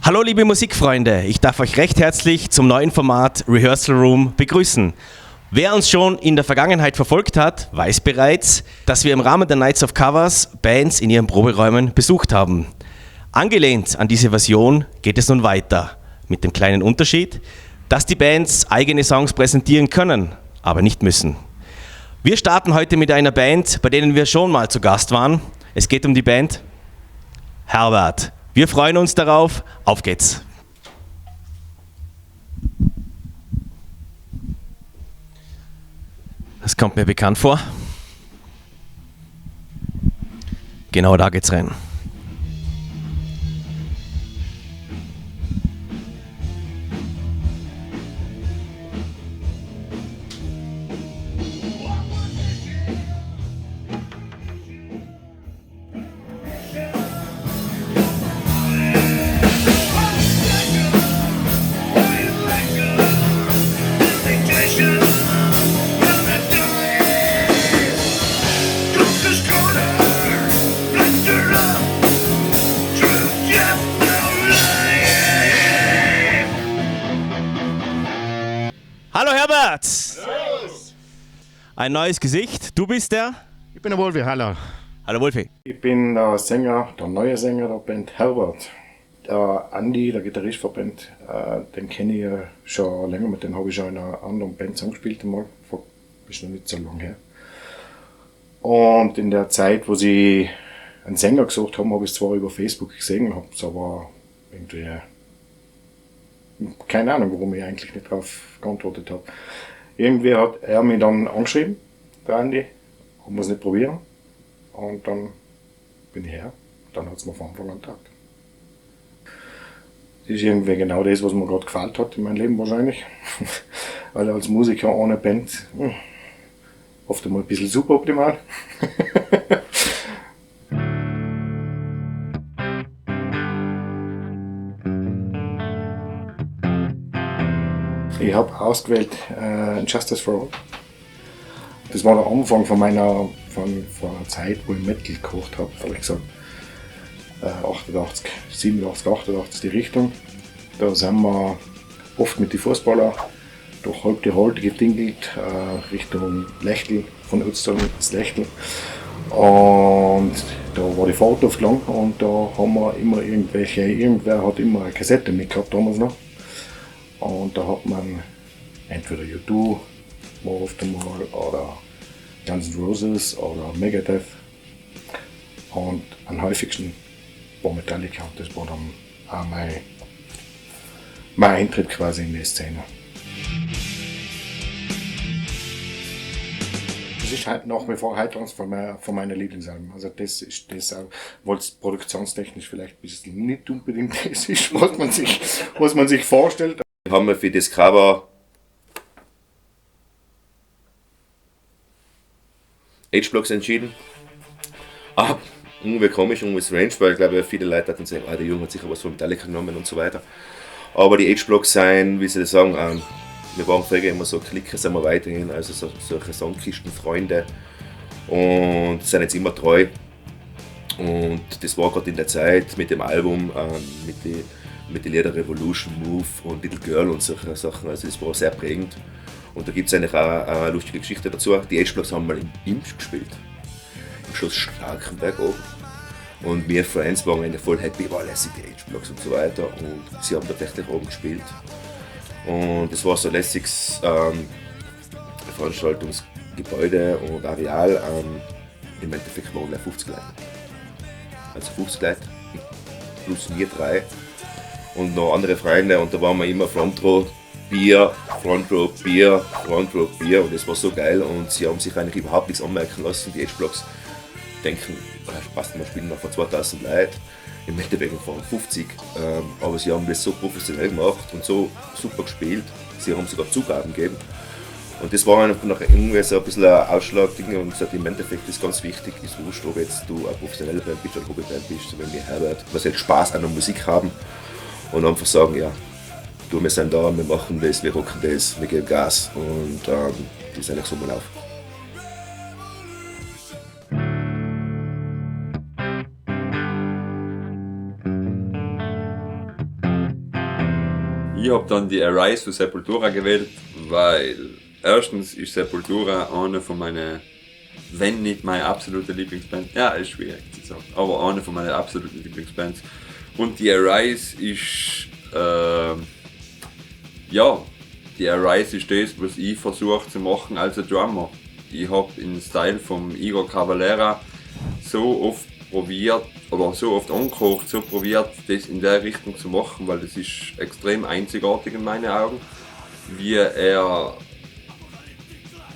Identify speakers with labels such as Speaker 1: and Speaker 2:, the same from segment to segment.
Speaker 1: Hallo liebe Musikfreunde, ich darf euch recht herzlich zum neuen Format Rehearsal Room begrüßen. Wer uns schon in der Vergangenheit verfolgt hat, weiß bereits, dass wir im Rahmen der Nights of Covers Bands in ihren Proberäumen besucht haben. Angelehnt an diese Version geht es nun weiter, mit dem kleinen Unterschied, dass die Bands eigene Songs präsentieren können, aber nicht müssen. Wir starten heute mit einer Band, bei denen wir schon mal zu Gast waren. Es geht um die Band Herbert. Wir freuen uns darauf. Auf geht's! Das kommt mir bekannt vor. Genau da geht's rein. Hallo Herbert!
Speaker 2: Servus.
Speaker 1: Ein neues Gesicht. Du bist der?
Speaker 2: Ich bin der Wolfi, hallo.
Speaker 1: Hallo Wolfi.
Speaker 3: Ich bin der Sänger, der neue Sänger der Band Herbert. Der Andi, der Gitarrist der Band, den kenne ich ja schon länger, mit dem habe ich schon in einer anderen Band zusammengespielt einmal, ist noch nicht so lange her. Und in der Zeit, wo sie einen Sänger gesucht haben, habe ich es zwar über Facebook gesehen, habe es aber irgendwie, keine Ahnung, warum ich eigentlich nicht darauf geantwortet habe. Irgendwie hat er mich dann angeschrieben, der Andi, ob wir es nicht probieren. Und dann bin ich her. Dann hat es mir von Anfang an gedacht. Das ist irgendwie genau das, was mir gerade gefällt hat in meinem Leben wahrscheinlich. Weil als Musiker ohne Band oft einmal ein bisschen suboptimal. Ich habe ausgewählt Justice for All. Das war der Anfang von einer Zeit, wo ich Metal gekocht habe, ehrlich gesagt. 88, 87, 88 die Richtung. Da sind wir oft mit den Fußballern durch halb die Holte getingelt, Richtung Lechtel, von Ötztal ins Lechtel. Und da war die Fahrt oft lang und da haben wir immer irgendwer hat immer eine Kassette mitgehabt damals noch. Und da hat man entweder U2 war oft einmal oder Guns N' Roses oder Megadeth. Und am häufigsten war Metallica und das war dann auch mein Eintritt quasi in die Szene. Das ist halt nach wie vor heute eines von meinen Lieblingsalben. Also das ist das auch, weil es produktionstechnisch vielleicht ein bisschen nicht unbedingt das ist, was man sich vorstellt.
Speaker 4: Haben wir für das Cover H-Blocks entschieden. Irgendwie komisch, irgendwie strange, weil ich glaube, viele Leute hatten gesagt, der Junge hat sicher was von Metallica genommen und so weiter. Aber die H-Blocks sein, wie sie das sagen, wir waren früher immer so Klicker, sind wir weiterhin, also solche Songkistenfreunde und sind jetzt immer treu. Und das war gerade in der Zeit mit dem Album, mit den Lieder Revolution, Move und Little Girl und solche Sachen, also das war sehr prägend. Und da gibt es eigentlich auch eine lustige Geschichte dazu. Die H-Blocks haben mal im Imsch gespielt, im Schloss Starkenberg oben. Und wir Fans waren eigentlich voll happy, weil lässig die H-Blocks und so weiter. Und sie haben tatsächlich oben gespielt. Und es war so ein lässiges Veranstaltungsgebäude und Areal. Im Endeffekt waren wir 50 Leute. Also 50 Leute plus wir drei. Und noch andere Freunde und da waren wir immer Front Row Bier, Front Row Bier, Front Row Bier und das war so geil und sie haben sich eigentlich überhaupt nichts anmerken lassen. Die H-Blocks denken, passt, wir spielen noch vor 2000 Leuten, im Endeffekt von 50, aber sie haben das so professionell gemacht und so super gespielt. Sie haben sogar Zugaben gegeben und das war einfach noch irgendwie so ein bisschen ein Ausschlag-Ding und gesagt, im Endeffekt ist ganz wichtig, ist wurscht, ob jetzt du eine professionelle Band bist oder Hobbyband bist, so wie wir Herbert, was halt Spaß an der Musik haben. Und einfach sagen, ja, wir sind da, wir machen das, wir rocken das, wir geben Gas und das ist eigentlich so mein Lauf.
Speaker 5: Ich habe dann die Arise für Sepultura gewählt, weil erstens ist Sepultura eine von meinen, wenn nicht meine absolute Lieblingsband, ja, ist schwierig zu sagen, aber eine von meinen absoluten Lieblingsbands. Und die Arise ist, die Arise ist das, was ich versuche zu machen als ein Drummer. Ich habe im Style von Igor Cavalera so oft probiert, oder so oft angekocht, so probiert, das in der Richtung zu machen, weil das ist extrem einzigartig in meinen Augen, wie er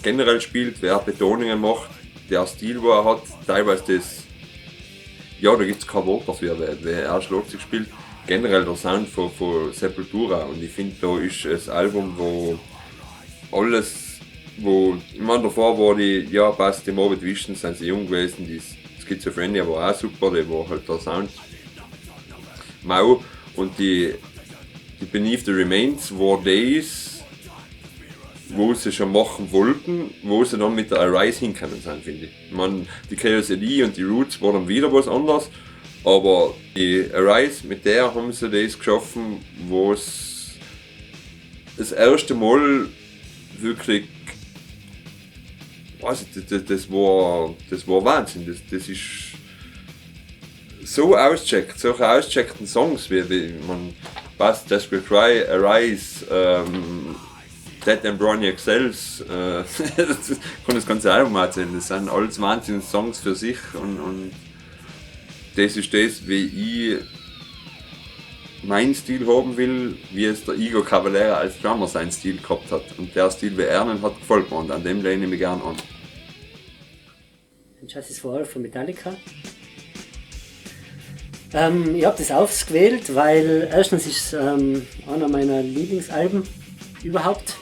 Speaker 5: generell spielt, wer Betonungen macht, der Stil, wo er hat, teilweise das, ja, da gibt es kein Wort dafür, wie er Schlagzeug spielt, generell der Sound von Sepultura, und ich finde, da ist ein Album, wo alles, ich meine, davor war die Morbid Vision, sind sie jung gewesen, die Schizophrenia war auch super, die war halt der Sound mau, und die Beneath the Remains war das, wo sie schon machen wollten, wo sie dann mit der Arise hinkommen sind, finde ich. Ich meine, die KSLE und die Roots waren dann wieder was anderes, aber die Arise, mit der haben sie das geschaffen, wo es das erste Mal wirklich, das war Wahnsinn. Das ist so auscheckt, solche ausgecheckten Songs wie man Bass, Desperate Cry, Arise, Dead Embryonic Cells, das kann das ganze Album erzählen. Das sind alles wahnsinnige Songs für sich, und das ist das, wie ich meinen Stil haben will, wie es der Igor Cavalera als Drummer seinen Stil gehabt hat. Und der Stil, wie er ihn hat, gefällt mir, und an dem lehne ich mich gerne an.
Speaker 6: Justice for All von Metallica. Ich habe das ausgewählt, weil erstens ist es einer meiner Lieblingsalben überhaupt.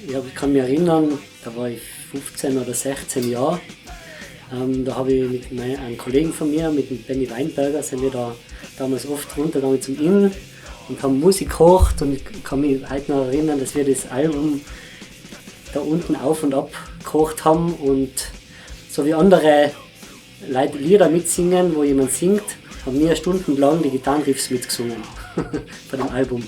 Speaker 6: Ich kann mich erinnern, da war ich 15 oder 16 Jahre. Da habe ich mit einem Kollegen von mir, mit dem Benny Weinberger, sind wir da damals oft runtergegangen zum Inn und haben Musik gekocht, und ich kann mich heute noch erinnern, dass wir das Album da unten auf und ab gekocht haben, und so wie andere Leute Lieder mitsingen, wo jemand singt, haben wir stundenlang die Gitarrenriffs mitgesungen von dem Album.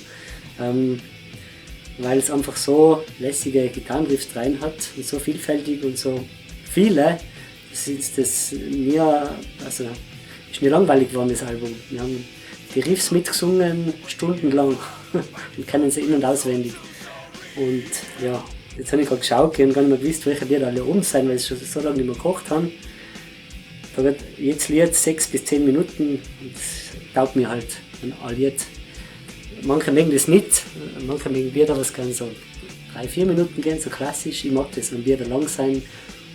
Speaker 6: Weil es einfach so lässige Gitarrenriffs rein hat und so vielfältig und so viele, ist mir langweilig geworden, das Album. Wir haben die Riffs mitgesungen, stundenlang, und kennen sie in- und auswendig. Und ja, jetzt habe ich gerade geschaut und gar nicht mehr gewusst, welche Lieder alle oben sind, weil sie schon so lange nicht mehr gekocht haben. Da wird jetzt Lied 6 bis 10 Minuten, und das taugt mir halt ein Lied. Manche mögen das nicht, manche mögen Lieder, was gerne so 3-4 Minuten gehen, so klassisch. Ich mag das, wenn Lieder lang sein,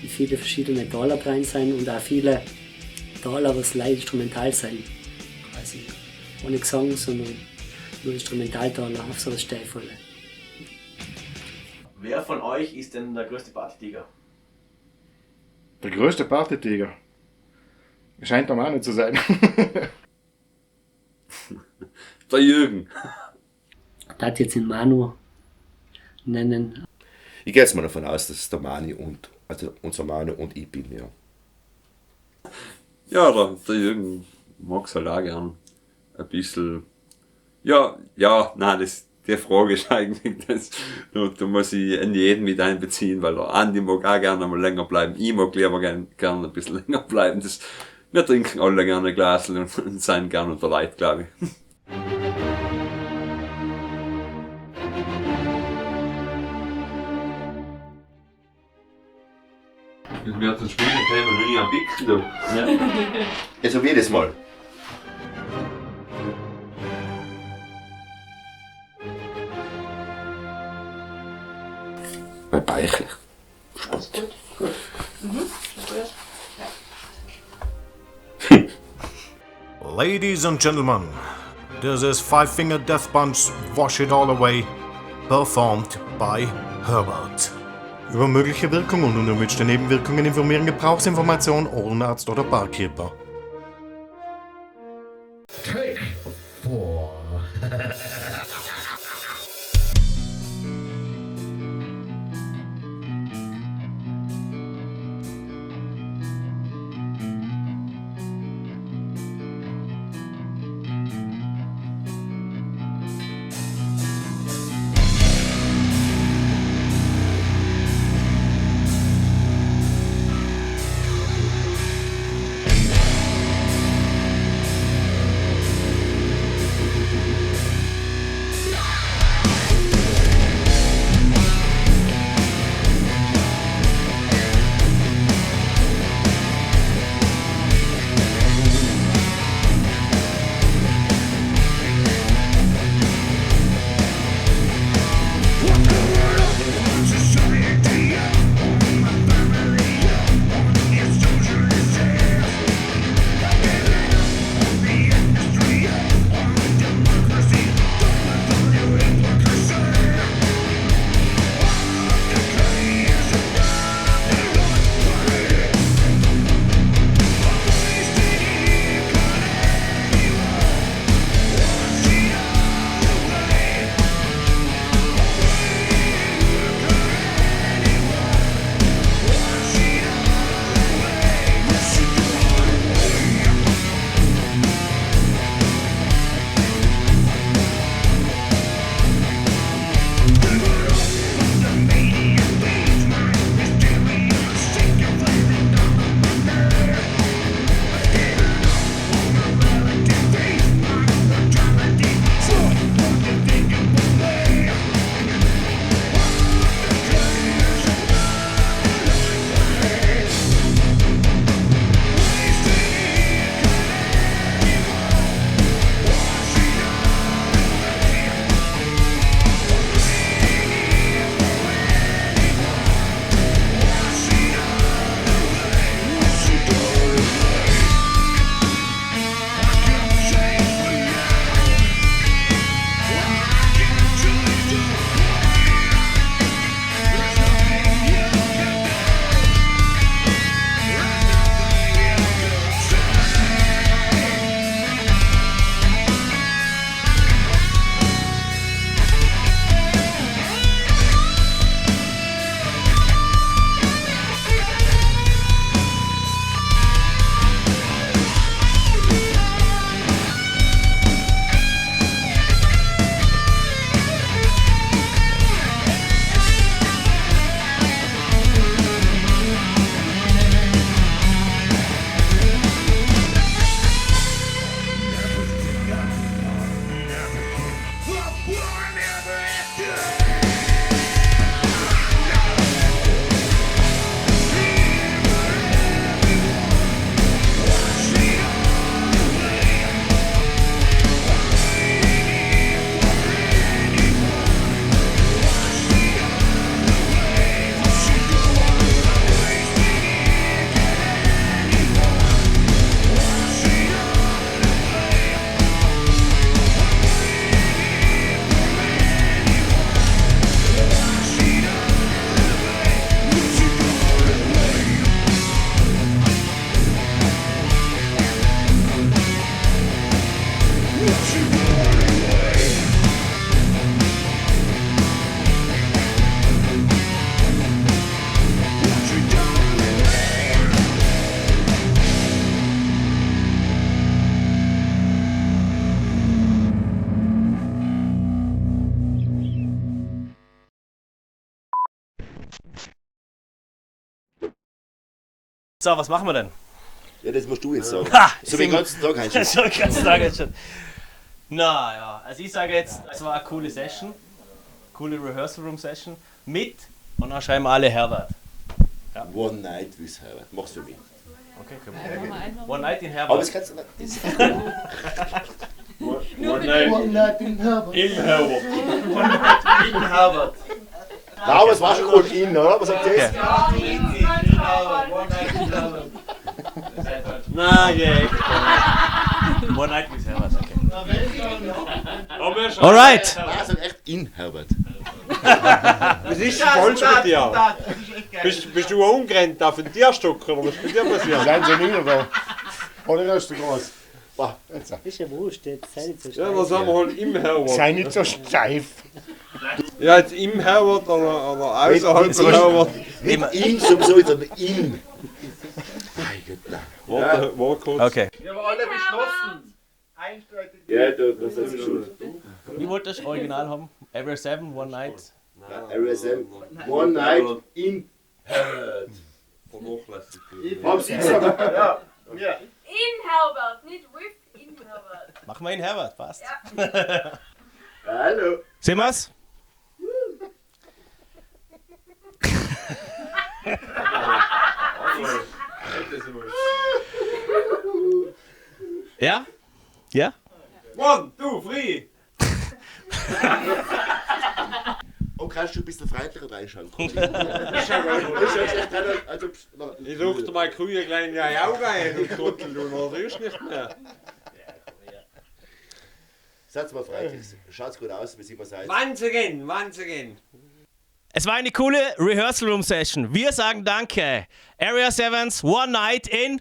Speaker 6: und viele verschiedene Taler rein sein, und auch viele Taler, was leicht instrumental sein. Quasi ohne Gesang, sondern nur Instrumentaltaler, auf so was Steilvolle.
Speaker 1: Wer von euch ist denn der größte Partytiger?
Speaker 3: Der größte Partytiger scheint am auch nicht zu sein.
Speaker 5: Der Jürgen.
Speaker 6: Ich darf jetzt den Manu nennen.
Speaker 4: Ich gehe jetzt mal davon aus, dass es der Mani unser Manu und ich bin, ja.
Speaker 5: Ja, der Jürgen mag es halt auch gern. Ein bisschen. Die Frage ist eigentlich, da muss ich in jeden mit einbeziehen, weil der Andi mag auch gerne mal länger bleiben. Ich mag lieber gerne ein bisschen länger bleiben. Wir trinken alle gerne ein Glas und sind gerne unter Leid, glaube ich. Wir hatten spielen können, wir nie am Pick, du.
Speaker 4: Ja. Also wie jedes Mal. Bei Beichlich.
Speaker 7: Ladies and gentlemen, this is Five Finger Death Punch Wash It All Away, performed by Herbert. Über mögliche Wirkungen und unerwünschte Nebenwirkungen informieren Gebrauchsinformation, Ohrenarzt oder Barkeeper.
Speaker 2: Take 4.
Speaker 1: So, was machen wir denn?
Speaker 4: Ja, das musst du jetzt sagen.
Speaker 1: Ha,
Speaker 4: So wie den ganzen Tag eigentlich.
Speaker 1: So, den ganzen Tag jetzt schon. Na ja, also ich sage jetzt, es war eine coole Session. Coole Rehearsal Room Session. Mit, und dann schreiben wir alle Herbert.
Speaker 4: One Night with Herbert. Mach's für mich.
Speaker 1: Okay, komm. One Night in
Speaker 4: Aber
Speaker 1: Herbert.
Speaker 4: das kannst du nicht.
Speaker 5: One Night im Herbert.
Speaker 1: In Herbert.
Speaker 4: Ja, aber es war schon cool in, oder? Was sagt ihr?
Speaker 1: Na, yeah. One Night with Herbert, okay. Alright.
Speaker 4: Ja, sag echt in Herbert.
Speaker 8: Was ist denn falsch mit dir? Bist du umgerannt auf den Tierstock oder was ist mit dir passiert?
Speaker 3: Seien Sie nicht da. Oder ist der groß? Boah, jetzt.
Speaker 6: Ist ja wurscht, jetzt sei nicht so
Speaker 8: Ja, dann sind wir halt im Herbert.
Speaker 3: Sei nicht so steif.
Speaker 8: Ja, jetzt im Herbert oder außerhalb von Herbert.
Speaker 4: Nicht in, sowieso jetzt, aber in. Mein Gott, nein.
Speaker 8: Warte kurz.
Speaker 1: Okay.
Speaker 4: Ja, das ist schon.
Speaker 1: Wie wollt ihr das Original haben? Every 7, One Night.
Speaker 4: RSM. One Night in Herbert. Haben Sie gesagt? Ja.
Speaker 9: In Herbert, nicht with in Herbert.
Speaker 1: Machen wir in Herbert, passt.
Speaker 9: Ja.
Speaker 4: Hallo.
Speaker 1: Sehen wir's? Ja? Ja?
Speaker 8: 1, 2, 3.
Speaker 4: Und kannst du ein bisschen freundlicher reinschauen?
Speaker 8: Ich suchte mal grüne kleine Augen ein und Trottel, du rührst nicht mehr.
Speaker 4: Seid mal freundlich, schaut's gut aus, bis immer seid.
Speaker 8: Once again.
Speaker 1: Es war eine coole Rehearsal Room Session. Wir sagen Danke. Area 7's One Night in